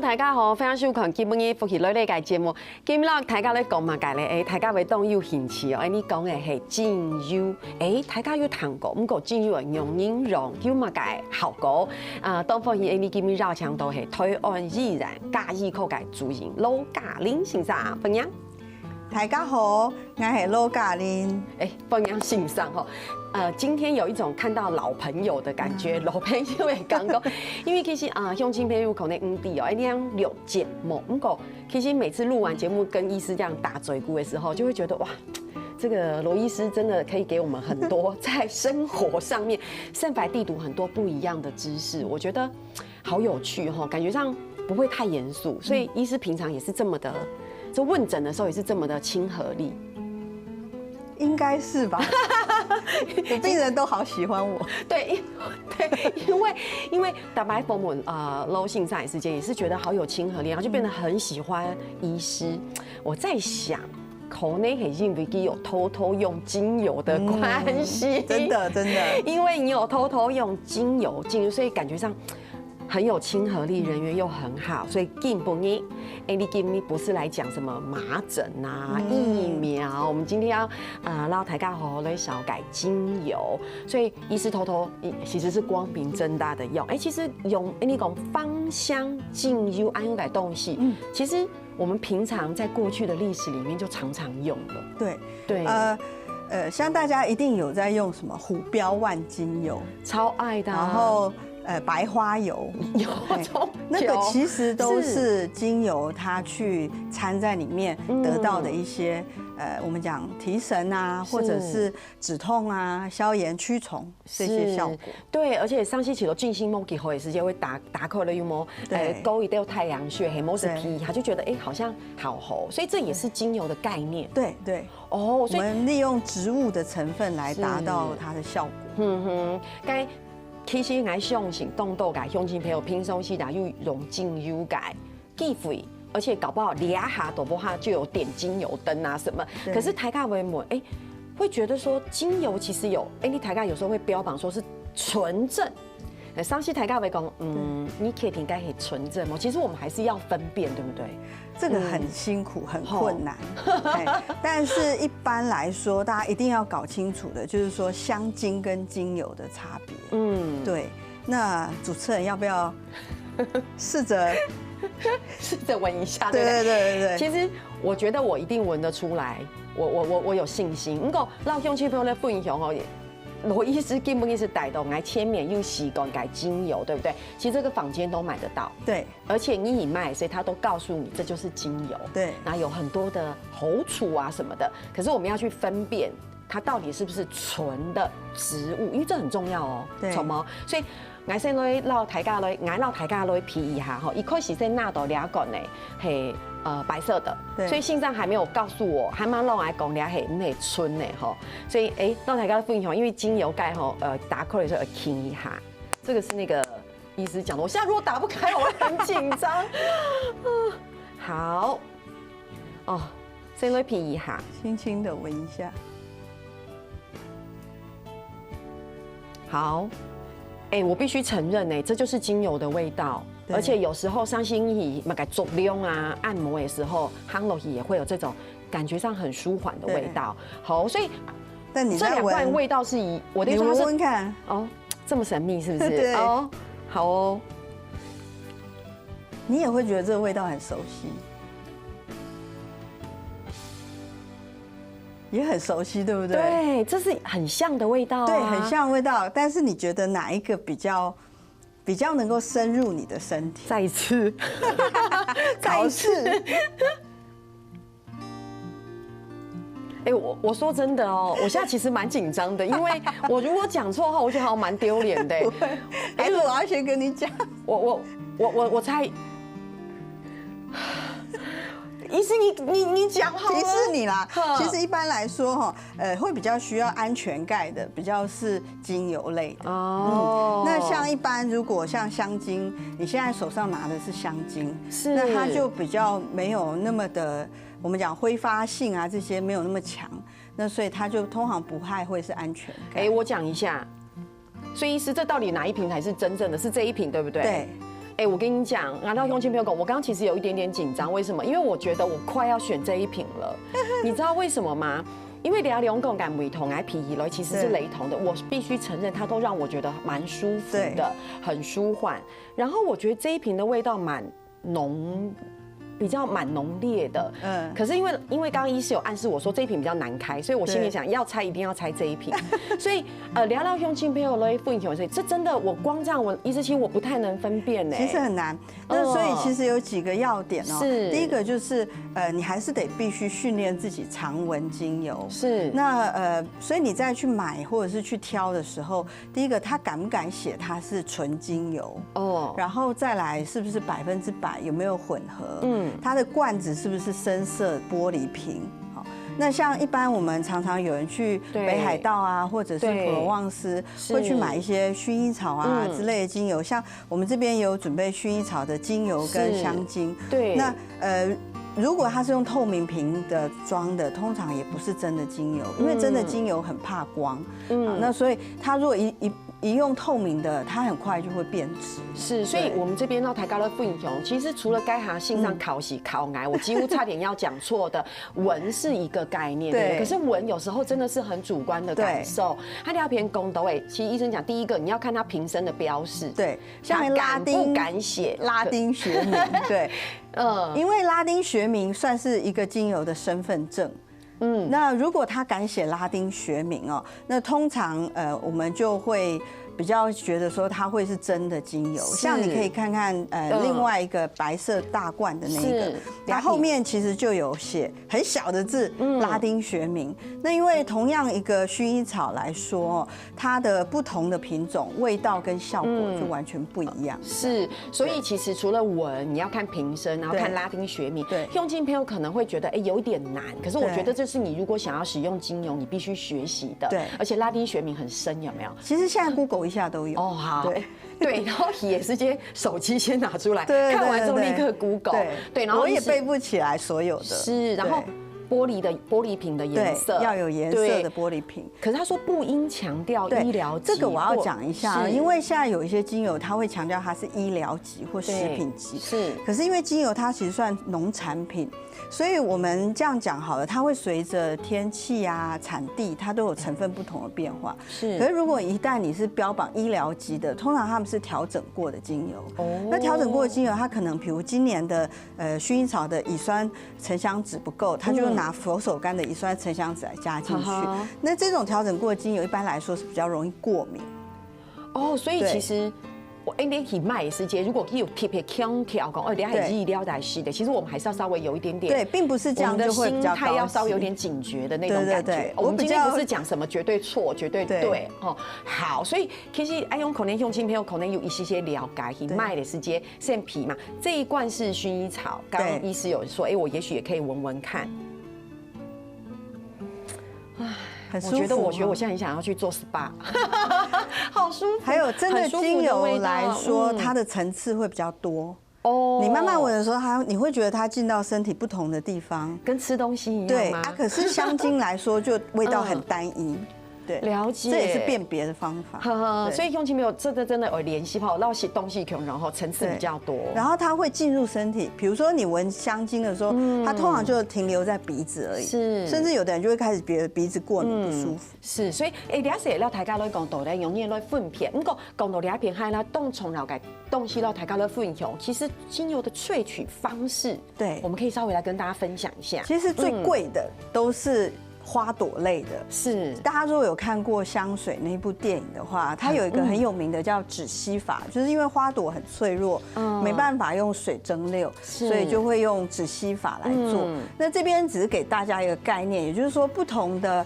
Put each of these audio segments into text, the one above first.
大家好，非常收看今日福气类的个节目。今日大家咧讲嘛，个咧，大家会当有兴趣哦。你讲的系精油，大家有听过，不过精油的用引用有嘛个效果当发现你今日绕墙都系推案依然加以可个主人罗嘉玲先生分享。大家好，我是罗嘉玲。分享欣赏吼。今天有一种看到老朋友的感觉，老朋友的感觉。因为其实乡亲朋友可能地哦，一样录节目，不过其实每次录完节目跟医师这样打嘴鼓的时候，就会觉得哇，这个罗医师真的可以给我们很多在生活上面身怀地图很多不一样的知识，我觉得好有趣哈，感觉上不会太严肃，所以医师平常也是这么的。就问诊的时候也是这么的亲和力，应该是吧？我病人都好喜欢我。对，因为打白佛们罗信上也是也是觉得好有亲和力，然后就变得很喜欢医师。我在想，可能也因为有偷偷用精油的关系，真的，因为你有偷偷用精油，所以感觉上。很有亲和力，人缘又很好，所以今天你今天不是来讲什么麻疹疫苗，我们今天要让大家好好来小改精油，所以医师偷偷其实是光明正大的用，其实用那种芳香精油安用改东西，其实我们平常在过去的历史里面就常常用了，对，像大家一定有在用什么虎标万精油，超爱的，然后。白花油有那个其实都是精油，它去掺在里面得到的一些我们讲提神啊，或者是止痛啊、消炎、驱虫这些效果。对，而且上期起了静心梦给后也时间会打扣了，有没？勾一掉太阳穴，黑毛是皮，他就觉得好像好喉，所以这也是精油的概念。对哦，我们利用植物的成分来达到它的效果。该。其實我相信動到嘅鄉親朋友平常時打又用精油嘅機會，而且搞不好2下都不下就有點精油燈啊什麼。可是台家會問，會覺得說精油其實有，你台家有時候會標榜說是純正。上期台家會講，你可以應該係純正嘛。其實我們還是要分辨，對不對？這個很辛苦，很困難。但是一般來說，大家一定要搞清楚的，就是說香精跟精油的差別。對。那主持人要不要試着聞一下？對。其實我覺得我一定聞得出來，我有信心。不過老鄉親朋友咧分享哦。羅醫師基本上是帶到來千面用習慣改精油，對不對？其實這個坊間都買得到，對，而且你賣，所以他都告訴你這就是精油，對，然後有很多的好處啊什麼的。可是我們要去分辨它到底是不是純的植物，因為這很重要哦。對，什麼？所以我先來撈大家來，我撈大家來皮一下哈。一開始先拿到兩個呢，係。白色的，所以信上还没有告诉我，还蛮让我来讲俩系唔系纯的哈，所以让大家分享，因为精油钙哈打开的时候听一下，这个是那个医师讲的，我现在如果打不开，我会很紧张。好，先来品一下，轻轻的闻一下，好，我必须承认这就是精油的味道。而且有时候伤心椅那个作用啊，按摩的时候，夯落去也会有这种感觉上很舒缓的味道。好，所以但你这两罐味道是我的意思，它是闻看这么神秘是不是？对好哦，你也会觉得这个味道很熟悉，也很熟悉，对不对？对，这是很像的味道，对，很像的味道。但是你觉得哪一个比较能够深入你的身体？再一次，再一次。我说真的哦，我现在其实蛮紧张的，因为我如果讲错话，我觉得好像蛮丢脸的。还是我要先跟你讲，我猜。医师，你讲好了，提示你啦。其实一般来说会比较需要安全盖的，比较是精油类的。那像一般如果像香精，你现在手上拿的是香精，那它就比较没有那么的，我们讲挥发性啊这些没有那么强，那所以它就通常不太会是安全盖。我讲一下，所以医师，这到底哪一瓶才是真正的？是这一瓶对不对？对。哎，我跟你讲，拿到用亲朋友讲，我刚刚其实有一点点紧张，为什么？因为我觉得我快要选这一瓶了，你知道为什么吗？因为两种感不同，皮衣其实是雷同的，我必须承认，它都让我觉得蛮舒服的，很舒缓。然后我觉得这一瓶的味道蛮浓。比较蛮浓烈的，可是因为刚刚医师有暗示我说这一瓶比较难开，所以我心里想要猜一定要猜这一瓶，所以聊到用亲朋友类分享，所以这真的我光这样我医师其实我不太能分辨呢，其实很难。那所以其实有几个要点哦，是第一个就是你还是得必须训练自己常闻精油，是那所以你再去买或者是去挑的时候，第一个他敢不敢写它是纯精油哦，然后再来是不是100%有没有混合，它的罐子是不是深色玻璃瓶？好，那像一般我们常常有人去北海道啊，或者是普罗旺斯，会去买一些薰衣草啊之类的精油，像我们这边也有准备薰衣草的精油跟香精。对，那如果它是用透明瓶的装的，通常也不是真的精油，因为真的精油很怕光。那所以它如果一用透明的，它很快就会变质。是，所以我们这边到台高的分享，其实除了该行性上考喜考癌，我几乎差点要讲错的，闻是一个概念，对。可是闻有时候真的是很主观的感受。它聊篇公斗其实医生讲，第一个你要看它瓶身的标示，对，像拉丁不敢写拉丁学名，对，因为拉丁学名算是一个精油的身份证。那如果他敢写拉丁学名哦，那通常我们就会比较觉得说它会是真的精油，像你可以看看另外一个白色大罐的那个，它后面其实就有写很小的字拉丁学名。那因为同样一个薰衣草来说，它的不同的品种味道跟效果就完全不一样。是，所以其实除了闻，你要看瓶身，然后看拉丁学名。对，用精朋友可能会觉得有一点难，可是我觉得这是你如果想要使用精油，你必须学习的。对，而且拉丁学名很深，有没有？其实现在 Google一下都有哦，好，对，然后也是先手机先拿出来，看完之后立刻 Google， 对，然后我也背不起来所有的，是，然后玻璃瓶的颜色要有颜色的玻璃瓶，可是他说不应强调医疗级，这个我要讲一下，因为现在有一些精油它会强调它是医疗级或食品级，是，可是因为精油它其实算农产品。所以我们这样讲好了，它会随着天气啊、产地，它都有成分不同的变化。是。可是如果一旦你是标榜医疗级的，通常他们是调整过的精油。哦。那调整过的精油，它可能比如今年的薰衣草的乙酸沉香酯不够，它就拿佛手柑的乙酸沉香酯来加进去。那这种调整过的精油，一般来说是比较容易过敏。哦，所以其实。你去卖的时间，如果有特别强调讲，等下还医疗来是的，其实我们还是要稍微有一点点，对，并不是这样就会比较高级，我们的心态要稍微有点警觉的那种感觉。我们今天不是讲什么绝对错、绝对对哦。好，所以其实爱用可能用亲朋友可能有一些了解，去卖的时间现皮嘛，这一罐是薰衣草，刚刚医师有说，我也许也可以闻闻看。我觉得我现在很想要去做 SPA， 好舒服。还有真的精油来说，它的层次会比较多。哦，你慢慢闻的时候，你会觉得它进到身体不同的地方，跟吃东西一样。对啊，可是香精来说，就味道很单一。对，了解，这也是辨别的方法。所以用亲朋友这个真的有联系泡，那些东西可能层次比较多，然后它会进入身体。比如说你闻香精的时候，它通常就停留在鼻子而已，是，甚至有的人就会开始觉得鼻子过敏不舒服。是，所以等下是大家来讲到咧，容易来分辨。不过讲到两片海啦，动从了解东西到大家来分享。其实精油的萃取方式，对，我们可以稍微来跟大家分享一下。其实最贵的都是花朵类的，是大家如果有看过香水那一部电影的话，它有一个很有名的叫止吸法，就是因为花朵很脆弱，没办法用水蒸馏，所以就会用止吸法来做。那这边只是给大家一个概念，也就是说不同的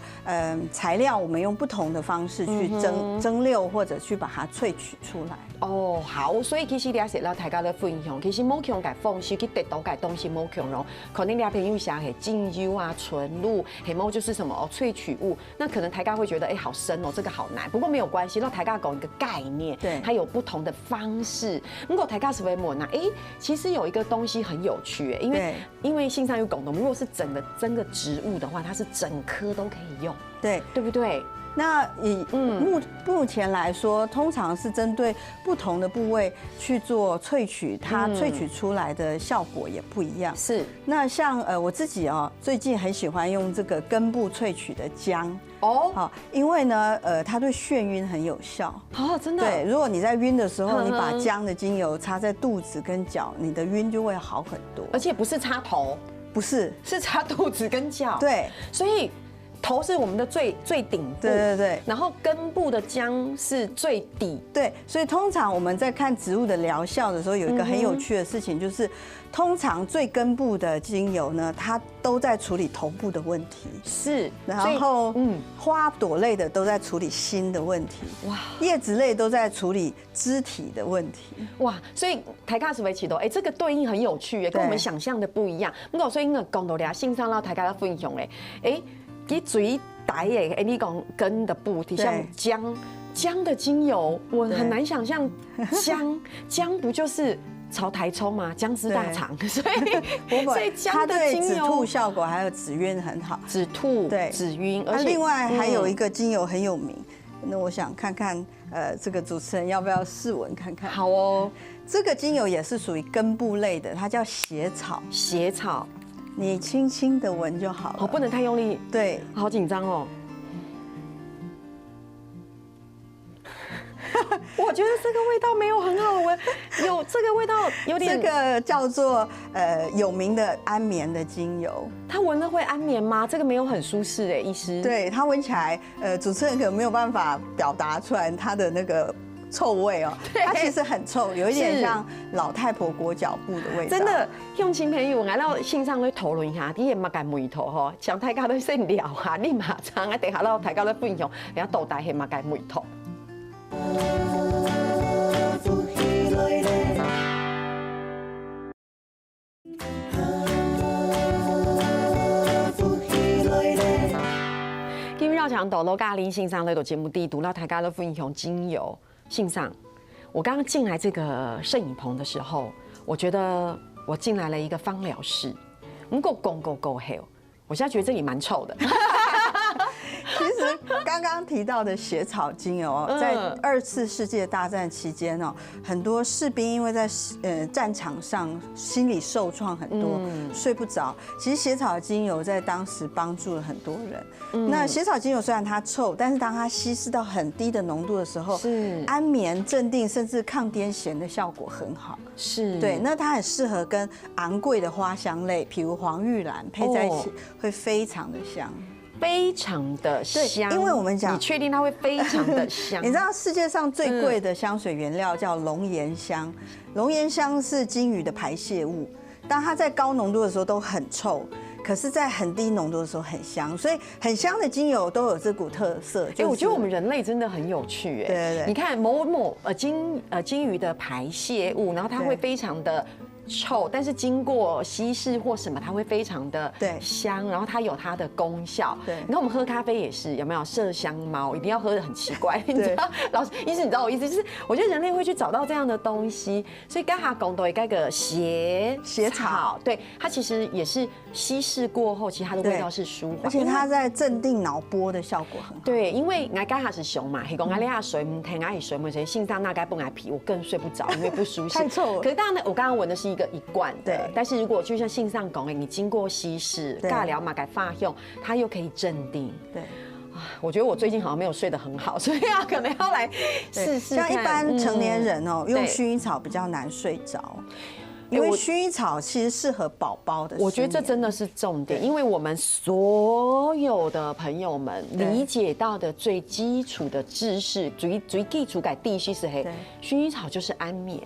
材料，我们用不同的方式去蒸馏或者去把它萃取出来。哦，好，所以其实了解到大家的分享，其实某种嘅方式去得到嘅东西，某种咯，可能两朋友想系精油啊、纯露，系某就是什么萃取物，那可能大家会觉得好深哦，这个好难。不过没有关系，让大家讲一个概念，对，它有不同的方式。如果大家是会问啊，其实有一个东西很有趣，因为性上有共同，如果是整个植物的话，它是整颗都可以用，对不对？那以目前来说，通常是针对不同的部位去做萃取，它萃取出来的效果也不一样。是。那像我自己哦，最近很喜欢用这个根部萃取的姜。好，因为呢，它对眩晕很有效。哦，真的。对，如果你在晕的时候，你把姜的精油擦在肚子跟脚，你的晕就会好很多。而且不是擦头，不是，是擦肚子跟脚。对，所以头是我们的最顶部。对对对。然后根部的姜是最底。对，所以通常我们在看植物的疗效的时候，有一个很有趣的事情，就是通常最根部的精油呢，它都在处理头部的问题。是。然后花朵类的都在处理心的问题。哇。叶子类都在处理肢体的问题。哇，所以台卡斯维奇多，这个对应很有趣，跟我们想象的不一样。不过所以呢，讲到俩线上让台卡的分享嘞，你最大的你讲根的部，像姜的精油，我很难想象姜不就是朝台冲嘛，姜丝大肠，所以姜的精油它对止吐效果还有止晕很好，止吐对止晕，而且另外还有一个精油很有名，那我想看看这个主持人要不要试闻看看？好哦，这个精油也是属于根部类的，它叫血草。血草。你轻轻的闻就好了，我不能太用力。对，好紧张哦。我觉得这个味道没有很好闻，有这个味道有点。这个叫做有名的安眠的精油，它闻了会安眠吗？这个没有很舒适医师。对，它闻起来，主持人可能没有办法表达出来它的那个臭味哦，它其实很臭，有一点像老太婆裹脚布的味道。真的，用轻便用，我到线上去讨论一下，你也嘛该眉头吼，像大家都说聊哈，你马上啊，等下到大家都分享，人家倒带系嘛该眉头。今日要讲到罗咖喱线上那个节目第一读到大家都分享精油。信上，我刚刚进来这个摄影棚的时候，我觉得我进来了一个芳疗室，够黑，我现在觉得这里蛮臭的。其实刚刚提到的血草精油，在2次世界大战期间哦，很多士兵因为在战场上心理受创很多，睡不着。其实血草精油在当时帮助了很多人。那血草精油虽然它臭，但是当它稀释到很低的浓度的时候，安眠、镇定，甚至抗癫痫的效果很好。是，对，那它很适合跟昂贵的花香类，比如黄玉兰配在一起，会非常的香。非常的香，因为我们讲，你确定它会非常的香？你知道世界上最贵的香水原料叫龙涎香，龙涎香是鲸鱼的排泄物，当它在高浓度的时候都很臭，可是在很低浓度的时候很香，所以很香的精油都有这股特色。我觉得我们人类真的很有趣，对，你看鲸鱼的排泄物，然后它会非常的臭，但是经过稀释或什么，它会非常的香，然后它有它的功效。对，你看我们喝咖啡也是，有没有麝香猫？一定要喝得很奇怪，你知道？老师，医生，你知道我意思？就是我觉得人类会去找到这样的东西，所以刚才讲到一个血草，对，它其实也是稀释过后，其实它的味道是舒缓，而且它在镇定脑波的效果很好。对，因为我刚才是熊嘛，是讲我俩水唔听，我水唔谁心脏那该不爱皮，我更睡不着，因为不舒适。太臭了。可是当然呢，我刚刚闻的是一罐的，对。但是如果就像信上讲，你经过稀释、尬聊嘛，改发用，它又可以镇定。对。我觉得我最近好像没有睡得很好，所以可能要来试试看。像一般成年人哦，用薰衣草比较难睡着。因为薰衣草其实适合宝宝的，我觉得这真的是重点，因为我们所有的朋友们理解到的最基础的知识，最基础改地西是黑，薰衣草就是安眠，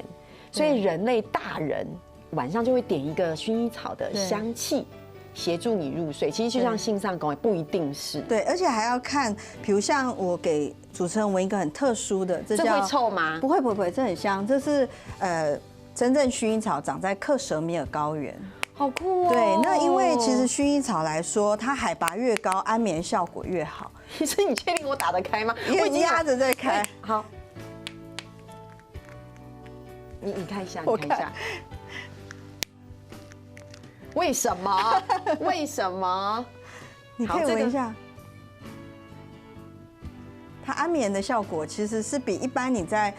所以人类大人晚上就会点一个薰衣草的香气，协助你入睡。其实就像信上讲，不一定是对，而且还要看，比如像我给主持人闻一个很特殊的，这会臭吗？不会，这很香，这是真正薰衣草长在克什米尔高原，好酷哦！对，那因为其实薰衣草来说，它海拔越高，安眠效果越好。其实你确定我打得开吗？我已经压着在开。好，你看一下，你看一下，为什么？为什么？你可以闻一下。它安眠的效果其实是比一般你在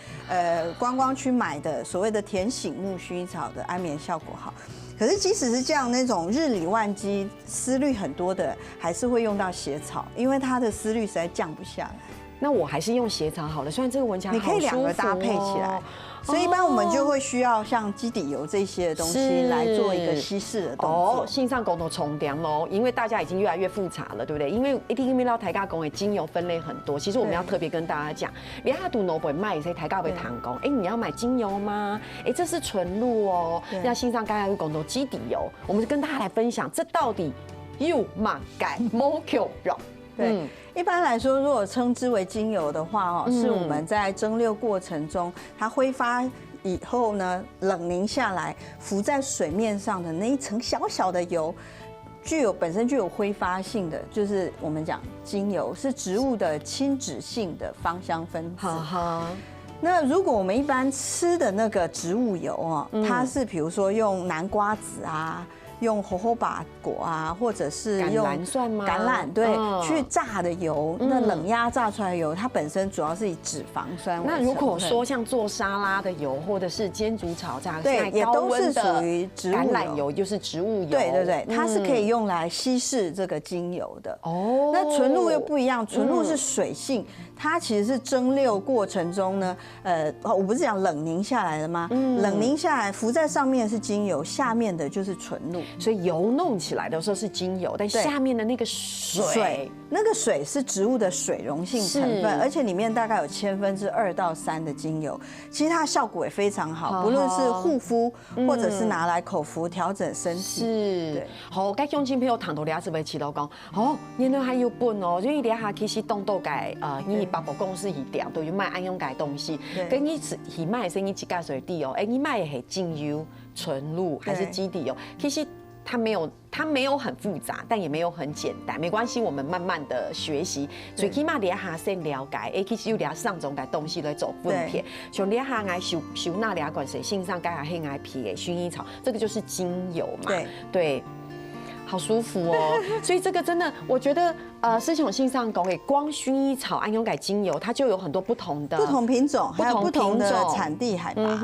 观光区买的所谓的甜醒目薰衣草的安眠效果好。可是即使是这样，那种日理万机、思虑很多的，还是会用到血草，因为它的思虑实在降不下来。那我还是用血草好了，虽然这个闻起来你可以2个搭配起来。所以一般我们就会需要像基底油这些的东西来做一个稀释的动作。线上共同重点喽，因为大家已经越来越复杂了，对不对？因为一定因为台价工的精油分类很多，其实我们要特别跟大家讲，你阿杜诺不会卖，所以台价会谈工。你要买精油吗？这是纯露哦。那线上刚才有共同基底油，我们跟大家来分享，这到底有嘛改 molecule 对，一般来说，如果称之为精油的话，是我们在蒸馏过程中，它挥发以后呢，冷凝下来，浮在水面上的那一层小小的油，本身具有挥发性的，就是我们讲精油，是植物的亲脂性的芳香分子。那如果我们一般吃的那个植物油它是比如说用南瓜籽啊。用荷荷巴果啊，或者是用橄榄算吗？橄榄对，去炸的油，那冷压炸出来的油，它本身主要是以脂肪酸为成分。那如果说像做沙拉的油，或者是煎煮炒炸，对，也都是属于植物油。橄榄油就是植物油，对对对，它是可以用来稀释这个精油的。哦，那纯露又不一样，纯露是水性，它其实是蒸馏过程中呢，我不是讲冷凝下来的吗？冷凝下来浮在上面是精油，下面的就是纯露。所以油弄起来的时候是精油，但下面的那个水，那个水是植物的水溶性成分，而且里面大概有2%到3%的精油，其实它的效果也非常好，不论是护肤或者是拿来口服调整身体。是，好，该用金朋友谈到俩是被起到讲，原来还有本哦，因为俩下其实动到改你百货公司一点都有卖安用改东西，跟你去卖生意去加水滴哦，你卖的是精油、纯露还是基底油，其实。它没有很复杂，但也没有很简单，没关系，我们慢慢的学习。最起码你下先了解，其实有俩上种的东西来做分片，像你下爱收纳俩管水性上该下黑爱皮的薰衣草，这个就是精油嘛，对，好舒服哦。所以这个真的，我觉得思琼性上讲，光薰衣草安用改精油，它就有很多不同品种，还有不同的产地海拔。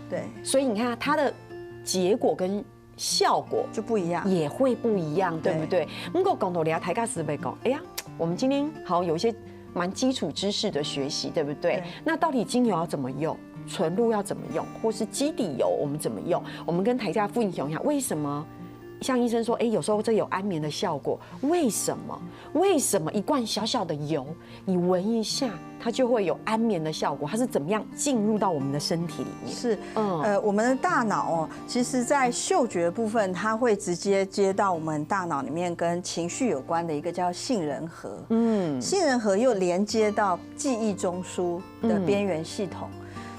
对，所以你看它的结果跟效果就不一样，也会不一样，对不对？如果讲到聊台尬思维讲，我们今天好有一些蛮基础知识的学习，对不对？那到底精油要怎么用，纯露要怎么用，或是基底油我们怎么用？我们跟台下分享一下，为什么？像医生说，有时候这有安眠的效果，为什么？为什么一罐小小的油，你闻一下，它就会有安眠的效果？它是怎么样进入到我们的身体里面？是，我们的大脑其实在嗅觉部分，它会直接接到我们大脑里面跟情绪有关的一个叫杏仁核，杏仁核又连接到记忆中枢的边缘系统。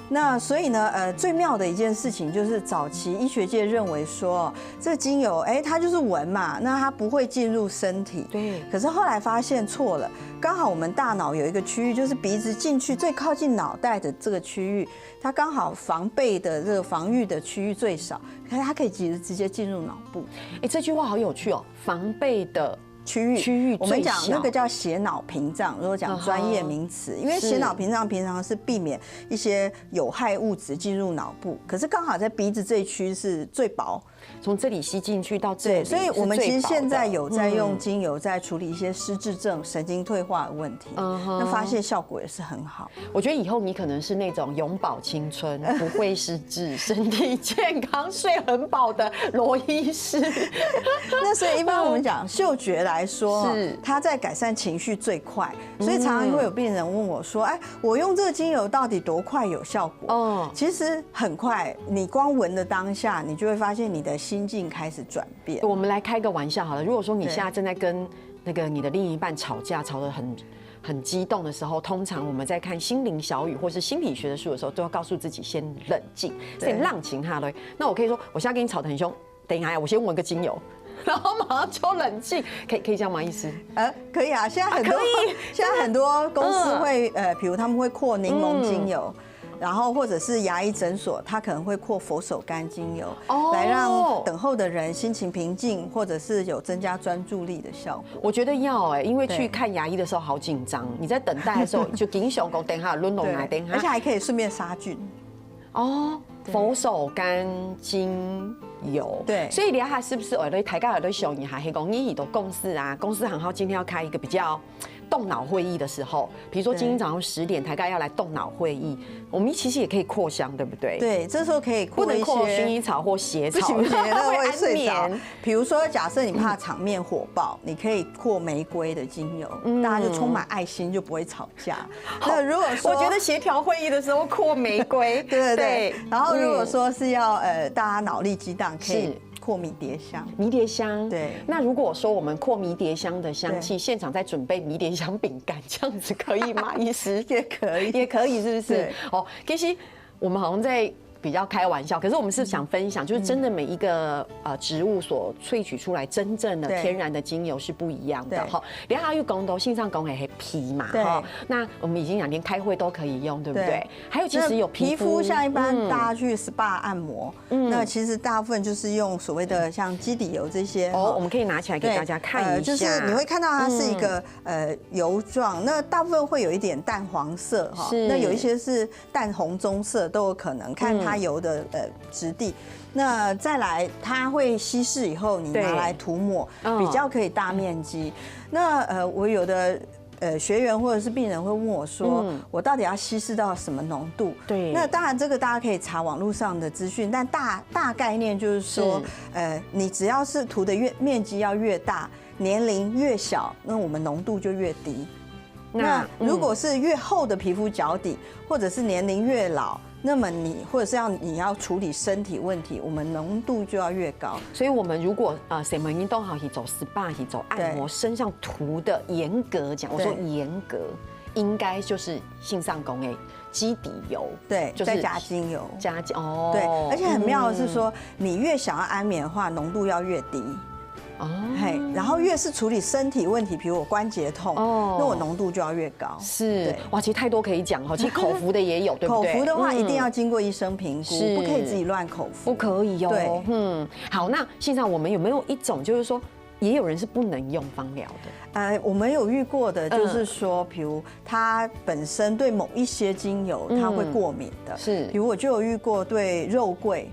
那所以呢，最妙的一件事情就是早期医学界认为说，这个精油，它就是闻嘛，那它不会进入身体。对。可是后来发现错了，刚好我们大脑有一个区域，就是鼻子进去最靠近脑袋的这个区域，它刚好防备的这个防御的区域最少，它可以直接进入脑部。这句话好有趣哦，防备的。区域我们讲那个叫血脑屏障，如果讲专业名词，因为血脑屏障平常是避免一些有害物质进入脑部，可是刚好在鼻子这一区是最薄，从这里吸进去到这里，所以我们其实现在有在用精油在处理一些失智症、神经退化的问题，那发现效果也是很好。我觉得以后你可能是那种永葆青春、不会失智、身体健康、睡很饱的罗医师。那所以一般我们讲嗅觉来说，它在改善情绪最快，所以常常会有病人问我说：“我用这个精油到底多快有效果？”其实很快，你光闻的当下，你就会发现你的心境开始转变。我们来开个玩笑好了，如果说你现在正在跟你的另一半吵架，吵得很激动的时候，通常我们在看心灵小语或是心理学的书的时候，都要告诉自己先冷静，先浪情下来。那我可以说，我现在跟你吵得很凶，等一下我先闻个精油。然后马上就冷静，可以这样吗？医师？可以啊，现在很多公司会比如他们会扩柠檬精油，然后或者是牙医诊所，它可能会扩佛手柑精油，来让等候的人心情平静，或者是有增加专注力的效果。我觉得要因为去看牙医的时候好紧张，你在等待的时候就紧想讲等下轮拢来等下，而且还可以顺便杀菌。佛手柑精油，对，所以你下是不是我哋大家有在想一下，係講你到公司啊，公司行號今天要開一個比較动脑会议的时候，比如说今天早上10点，台大要来动脑会议，我们其实也可以扩香，对不对？对，这时候可以不能扩薰衣草或血草，不行，那会睡着。眠。比如说，假设你怕场面火爆，你可以扩玫瑰的精油，大家就充满爱心，就不会吵架。那如果说，我觉得协调会议的时候扩玫瑰，对对对。然后如果说是要大家脑力激荡，可以扩迷迭香，迷迭香。对。那如果说我们扩迷迭香的香气，现场在准备迷迭香饼干，这样子可以吗？医师也可以，也可以，是不是？哦，其实我们好像在比较开玩笑，可是我们是想分享，就是真的每一个植物所萃取出来真正的天然的精油是不一样的哈。连还有公都信上公也皮嘛哈，那我们已经2天开会都可以用，对不对？还有其实有皮肤，像一般大家去 SPA 按摩，那其实大部分就是用所谓的像基底油这些。哦，我们可以拿起来给大家看一下，就是你会看到它是一个油状，那大部分会有一点淡黄色哈，那有一些是淡红棕色都有可能，看它油的质地。那再来，它会稀释以后，你拿来涂抹，比较可以大面积。那我有的学员或者是病人会问我说，我到底要稀释到什么浓度？对。那当然这个大家可以查网络上的资讯，但大概念就是说，你只要是涂的面积要越大，年龄越小，那我们浓度就越低。那如果是越厚的皮肤脚底，或者是年龄越老，那么或者是你要处理身体问题，我们浓度就要越高。所以，我们如果什么运动好去走 SPA 去走按摩，身上涂的严格讲，我说严格，应该就是性上功的基底油，对，再加精油，哦，对，而且很妙的是说，你越想要安眠的话，浓度要越低。嘿，然后越是处理身体问题，比如我关节痛，那我浓度就要越高。是，哇，其实太多可以讲哈。其实口服的也有，对不对？口服的话一定要经过医生评估，不可以自己乱口服。不可以哦。对，好，那现在我们有没有一种就是说，也有人是不能用芳疗的？我们有遇过的，就是说，比如他本身对某一些精油他会过敏的，是，比如我就有遇过对肉桂。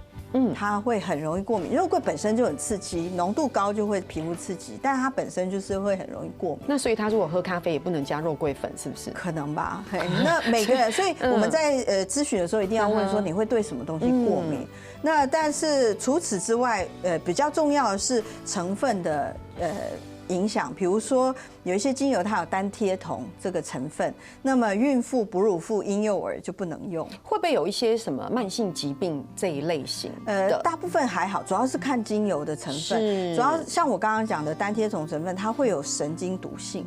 它会很容易过敏，肉桂本身就很刺激，浓度高就会皮肤刺激，但是它本身就是会很容易过敏。那所以他如果喝咖啡也不能加肉桂粉，是不是？可能吧。那每个人，所以我们在咨询的时候一定要问说你会对什么东西过敏。那但是除此之外，比较重要的是成分的影响，比如说有一些精油它有单萜酮这个成分，那么孕妇、哺乳妇、婴幼儿就不能用。会不会有一些什么慢性疾病这一类型的？大部分还好，主要是看精油的成分。主要像我刚刚讲的单萜酮成分，它会有神经毒性。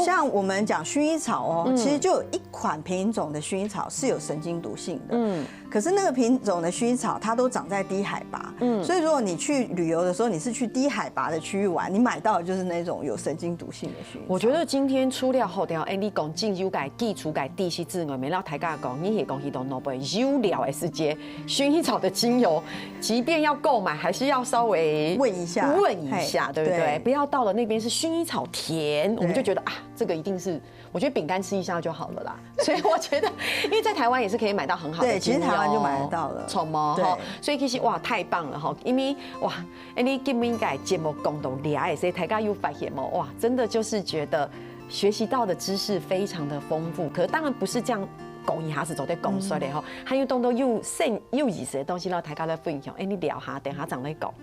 像我们讲薰衣草其实就有一款品种的薰衣草是有神经毒性的。可是那个品种的薰衣草它都长在低海拔，所以如果你去旅游的时候，你是去低海拔的区域玩，你买到的就是那种有神经毒性的薰衣草。我觉得今天出了后条，你讲精油改基础改地势之外，没让大家讲，你也讲去到诺贝有料的世界，薰衣草的精油，即便要购买，还是要稍微问一下，对不对？不要到了那边是薰衣草甜，我们就觉得这个一定是，我觉得饼干吃一下就好了啦。所以我觉得，因为在台湾也是可以买到很好的精油，其实台湾就买得到了，错吗？所以其实哇太棒了哈，因为哇，你今天改节目讲到俩，所以大家有发现吗？哇，真的就是觉得学习到的知识非常的丰富，可当然不是这样。讲一下是做在讲出来的哈，还有当到有意思的东西，让大家来分享。你聊下，等下再来讲。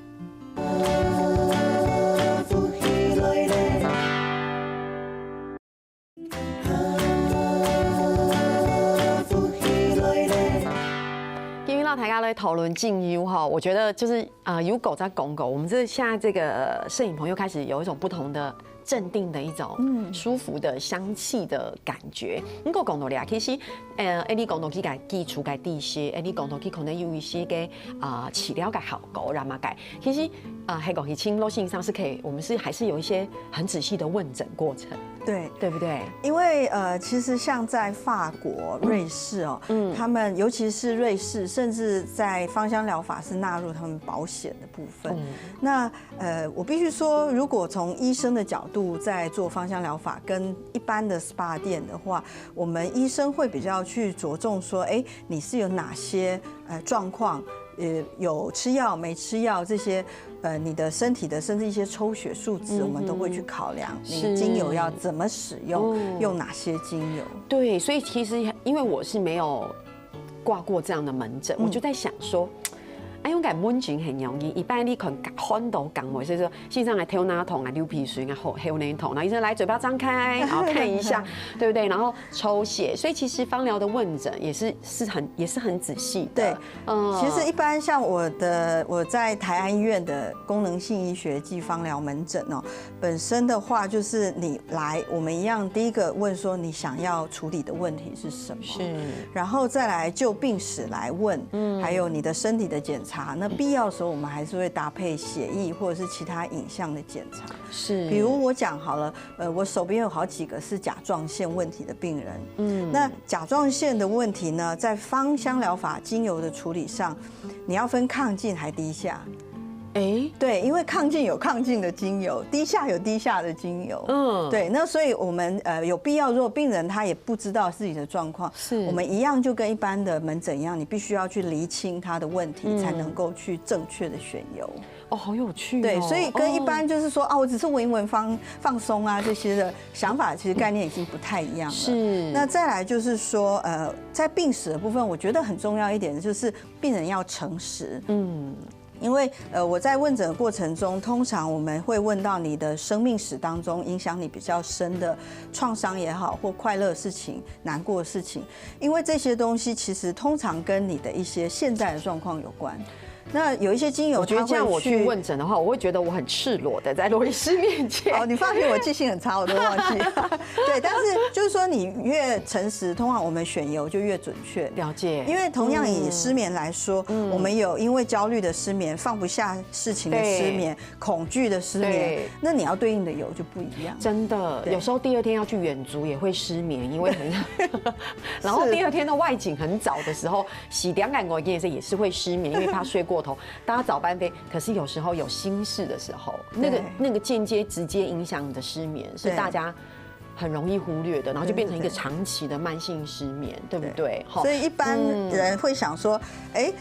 让大家来讨论精油哈，我觉得就是有狗在拱狗，我们现在这个摄影棚又开始有一种不同的镇定的一种舒服的香气的感觉。你个讲到咧，其实你讲到去个基础个地些，你讲到去可能有一些个起料个效果，然嘛个，其实还讲去清络性上是可以，我们是还是有一些很仔细的问诊过程，对不对？因为其实像在法国、瑞士哦，他们尤其是瑞士，甚至在芳香疗法是纳入他们保险的部分。那我必须说，如果从医生的角度在做芳香疗法，跟一般的 SPA 店的话，我们医生会比较去着重说，你是有哪些状况，有吃药没吃药这些。你的身体的甚至一些抽血数值，我们都会去考量。你精油要怎么使用，用哪些精油？对，所以其实因为我是没有挂过这样的门诊，我就在想说。用个问诊很容易，一般你可能看到感冒，所以说线上来挑哪桶啊，流鼻水啊，还有那桶，然后医生来嘴巴张开，然后看一下，对不对？然后抽血，所以其实芳疗的问诊也是很仔细的。对，其实一般像我在台安医院的功能性医学暨芳疗门诊哦，本身的话就是你来，我们一样第一个问说你想要处理的问题是什么，是，然后再来就病史来问，还有你的身体的检查。那必要的时候，我们还是会搭配血液或者是其他影像的检查。是，比如我讲好了，我手边有好几个是甲状腺问题的病人。那甲状腺的问题呢，在芳香疗法精油的处理上，你要分亢进还低下。对，因为亢进有亢进的精油，低下有低下的精油。对，那所以我们有必要，如果病人他也不知道自己的状况，我们一样就跟一般的门诊一样，你必须要去厘清他的问题，才能够去正确的选油。好有趣。对，所以跟一般就是说我只是闻一闻放松啊这些的想法，其实概念已经不太一样了。是。那再来就是说，在病史的部分，我觉得很重要一点的就是病人要诚实。因为我在问诊的过程中，通常我们会问到你的生命史当中影响你比较深的创伤也好，或快乐的事情、难过的事情，因为这些东西其实通常跟你的一些现在的状况有关。那有一些精油，我觉得这样我去问诊的话，我会觉得我很赤裸的在罗医师面前。你放心，我记性很差，我都忘记。对，但是就是说你越诚实，通常我们选油就越准确。了解。因为同样以失眠来说，我们有因为焦虑的失眠、放不下事情的失眠、恐惧的失眠，那你要对应的油就不一样。真的，有时候第二天要去远足也会失眠，因为然后第二天的外景很早的时候，洗凉感我也是会失眠，因为怕睡过头。搭早班飞，可是有时候有心事的时候，那个间接直接影响你的失眠，是大家很容易忽略的，然后就变成一个长期的慢性失眠，对不对？所以一般人会想说，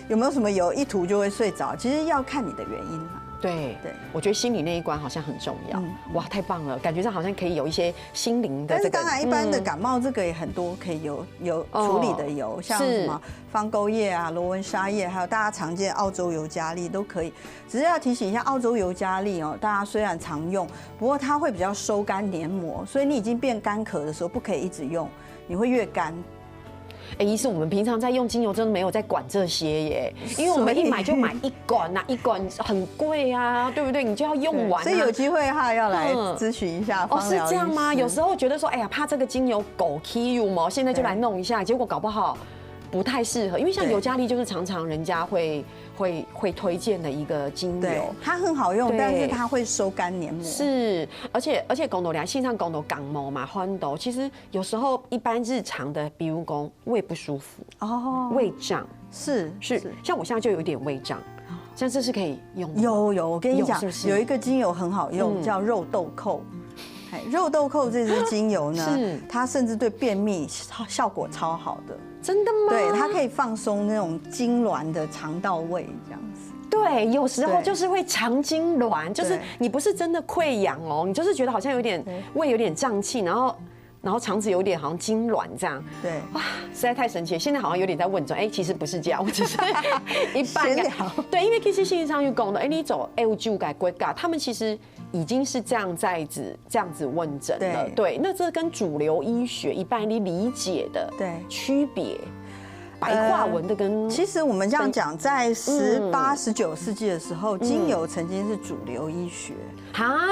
有没有什么油一涂就会睡着？其实要看你的原因嘛。对，我觉得心理那一关好像很重要。哇，太棒了，感觉上好像可以有一些心灵的。但是当然，一般的感冒这个也很多可以有处理的油，像什么芳沟叶啊、罗纹沙叶，还有大家常见澳洲尤加利都可以。只是要提醒一下，澳洲尤加利大家虽然常用，不过它会比较收干黏膜，所以你已经变干咳的时候，不可以一直用，你会越干。医师，我们平常在用精油真的没有在管这些耶，因为我们一买就买一管啊，一管很贵啊，对不对？你就要用完。所以有机会哈要来咨询一下芳疗医师。是这样吗？有时候觉得说，怕这个精油狗 kill 嘛，现在就来弄一下，结果搞不好不太适合，因为像尤加利就是常常人家会推荐的一个精油，它很好用，但是它会收干黏膜。是，而且讲到线上讲到感冒嘛，欢豆，其实有时候一般日常的，比如讲胃不舒服胃胀，是，像我现在就有一点胃胀，像这是可以用的。有，我跟你讲，有一个精油很好用，叫肉豆蔻。肉豆蔻这支精油呢，它甚至对便秘效果超好的。真的吗？对，它可以放松那种痉挛的肠道胃这样子。对，有时候就是会肠痉挛，就是你不是真的溃疡哦，你就是觉得好像有点胃有点胀气，然后肠子有点好像痉挛这样。对，哇，实在太神奇了。现在好像有点在问中，其实不是这样，我只是一般。对，因为其实线上有讲的，你走有就改规格，他们其实已经是这样子问诊了。对，那这跟主流医学一般你理解的区别。白话文的跟其实我们这样讲，在18、19世纪的时候，精油曾经是主流医学。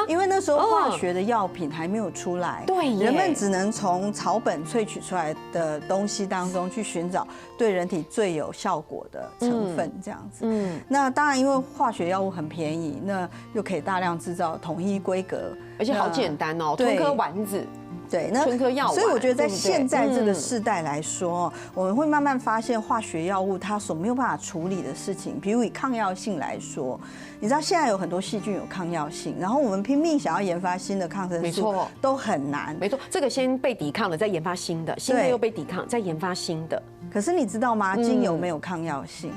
因为那时候化学的药品还没有出来，对，人们只能从草本萃取出来的东西当中去寻找对人体最有效果的成分，这样子。那当然，因为化学药物很便宜，那又可以大量制造，统一规格，而且好简单哦，吞颗丸子。对，那吞颗药丸，所以我觉得在现在这个世代来说，我们会慢慢发现化学药物它所没有办法处理的事情，比如以抗药性来说，你知道现在有很多细菌有抗药性，然后我们拼命想要研发新的抗生素，都很难。没错，这个先被抵抗了，再研发新的，新的又被抵抗，再研发新的。可是你知道吗？精油没有抗药性。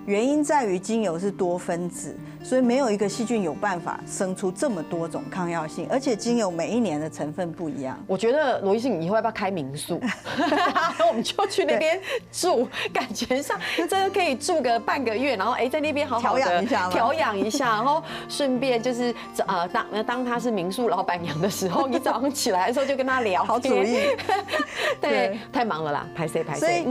原因在于精油是多分子，所以没有一个细菌有办法生出这么多种抗药性，而且精油每一年的成分不一样。我觉得罗医师，你以后要不要开民宿？我们就去那边住，感觉上真的可以住个半个月，然后在那边好好的调养一下，然后顺便就是当他是民宿老板娘的时候，你早上起来的时候就跟他聊天。好主意。对，太忙了啦，拍谁。所以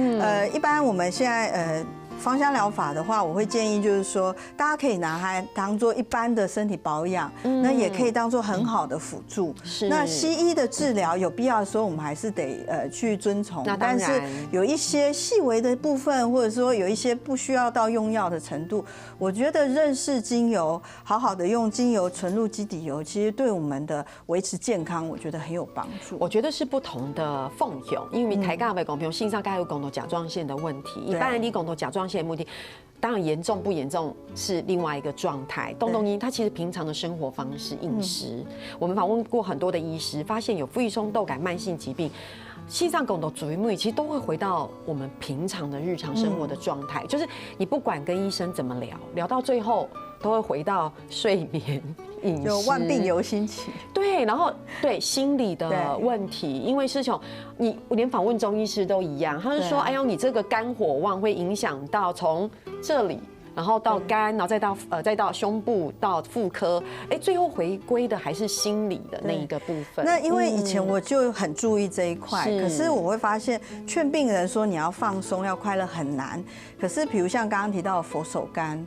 一般我们现在芳香疗法的话，我会建议就是说，大家可以拿它当做一般的身体保养，那也可以当做很好的辅助。那西医的治疗有必要的时候，我们还是得去遵从。但是有一些细微的部分，或者说有一些不需要到用药的程度，我觉得认识精油，好好的用精油纯露基底油，其实对我们的维持健康，我觉得很有帮助。我觉得是不同的奉用，因为台大的讲，比如性上该有讲到甲状腺的问题，一般你讲到甲状腺的目的，当然严重不严重是另外一个状态。东东医他其实平常的生活方式、饮食，我们访问过很多的医师，发现有腹液松豆感慢性疾病。西藏狗的主因其实都会回到我们平常的日常生活的状态，就是你不管跟医生怎么聊到最后都会回到睡眠、饮食，就万病由心起。对，然后对心理的问题，因为师兄，你连访问中医师都一样，他是说，哎呦，你这个肝火旺会影响到从这里。然后到肝，然后再到胸部，到妇科，最后回归的还是心理的那一个部分。那因为以前我就很注意这一块，可是我会发现劝病人说你要放松、要快乐很难。可是比如像刚刚提到的佛手柑，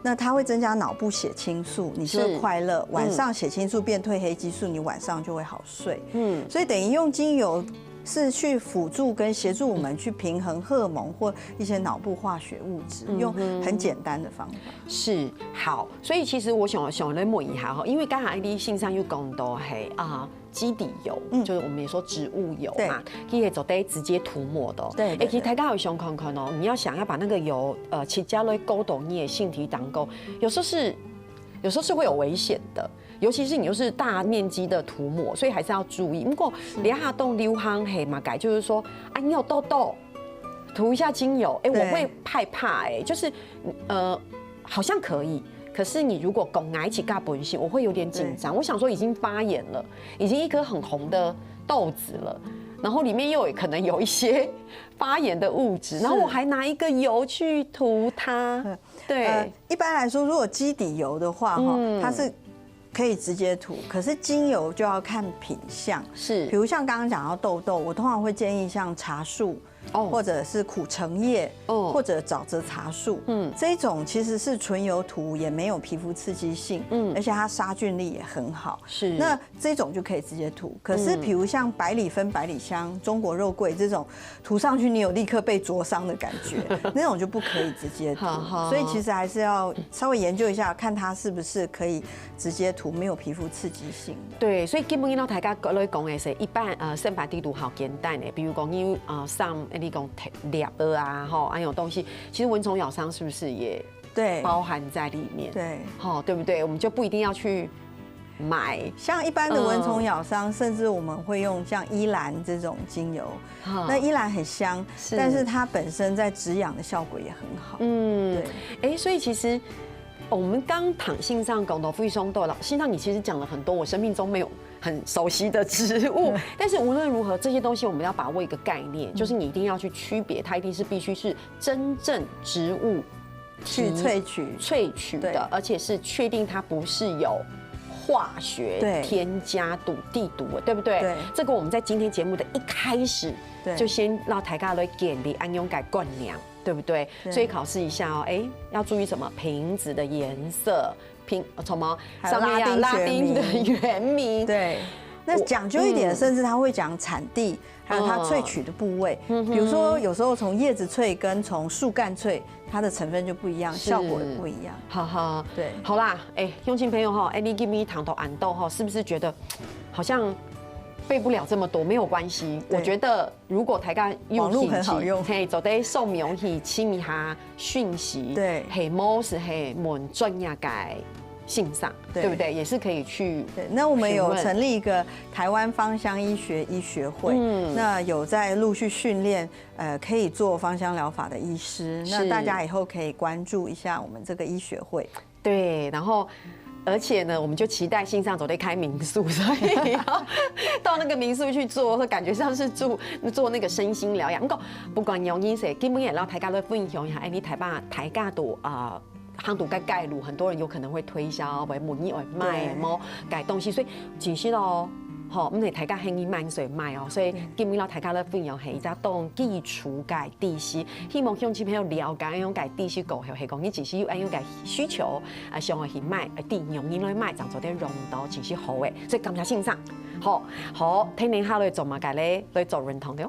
那它会增加脑部血清素，你就会快乐。晚上血清素变褪黑激素，你晚上就会好睡。所以等于用精油。是去辅助跟协助我们去平衡荷尔蒙或一些脑部化学物质，用很简单的方法。是好，所以其实我想来问一下哈，因为刚才你信上有讲到基底油，就是我们也说植物油嘛，可以走得直接涂抹的。对，其实大家有想看看哦，你要想要把那个油起加了勾动你的性体挡勾，有时候是会有危险的。尤其是你又是大面积的涂抹，所以还是要注意。不过连下动流汗黑嘛改，就是说，你有痘痘，涂一下精油，我会害怕，就是好像可以，可是你如果拱癌起嘎本性，我会有点紧张。我想说已经发炎了，已经一颗很红的豆子了，然后里面又可能有一些发炎的物质，然后我还拿一个油去涂它。对，一般来说，如果基底油的话，它是。可以直接涂，可是精油就要看品相，是，比如像刚刚讲到痘痘，我通常会建议像茶树。或者是苦橙叶，或者沼泽茶树，这一种其实是纯油涂，也没有皮肤刺激性，而且它杀菌力也很好，是。那这种就可以直接涂。可是比如像百里芬、百里香、中国肉桂这种，涂上去你有立刻被灼伤的感觉，那种就不可以直接涂。所以其实还是要稍微研究一下，看它是不是可以直接涂，没有皮肤刺激性的。对，所以基本上大家来讲的是，一般生发地图好简单的，比如讲你上。你讲猎啊，还有东西，其实蚊虫咬伤是不是也包含在里面？对，对不对？我们就不一定要去买。像一般的蚊虫咬伤，甚至我们会用像依兰这种精油。那依兰很香，但是它本身在止痒的效果也很好。对，所以其实。我们刚躺性上讲到腹松豆，性上你其实讲了很多我生命中没有很熟悉的植物，但是无论如何，这些东西我们要把握一个概念，就是你一定要去区别，它一定是必须是真正植物去萃取的，而且是确定它不是有化学添加毒地毒，对不对？对，这个我们在今天节目的一开始就先让大家来给你按用改灌粮，对不对？所以考试一下哦，要注意什么？瓶子的颜色，什么上面要拉丁的原名，对。那讲究一点，甚至他会讲产地，还有它萃取的部位。比如说，有时候从叶子萃跟从树干萃，它的成分就不一样，效果也不一样。好好，对，好啦，用心朋友哈，你give me 糖豆安豆哈，是不是觉得好像背不了这么多？没有关系，我觉得如果大家网络很好用，嘿，就得扫描去清一下讯息，对，嘿，某是嘿问专业改。信上，对不对？也是可以去。对，那我们有成立一个台湾芳香医学会，那有在陆续训练，可以做芳香疗法的医师。那大家以后可以关注一下我们这个医学会。对，然后。而且呢，我们就期待信上走得开民宿，所以要到那个民宿去做，会感觉像是做那个身心疗养。不管用医谁，基本也让大家都分享一下，你台价多夯度盖路，很多人有可能会推销，为money为卖，么改东西，所以其实咯，好，我们大家很易卖水卖哦，所以基本上大家都分享係一當基礎嘅知識，希望鄉親朋友了解樣嘅知識過後，係講你只是要按樣嘅需求上去買，啲用應來買，就做啲用到其實好嘅，所以感謝先生，好，聽你下來做乜嘅咧，來做認同嘅。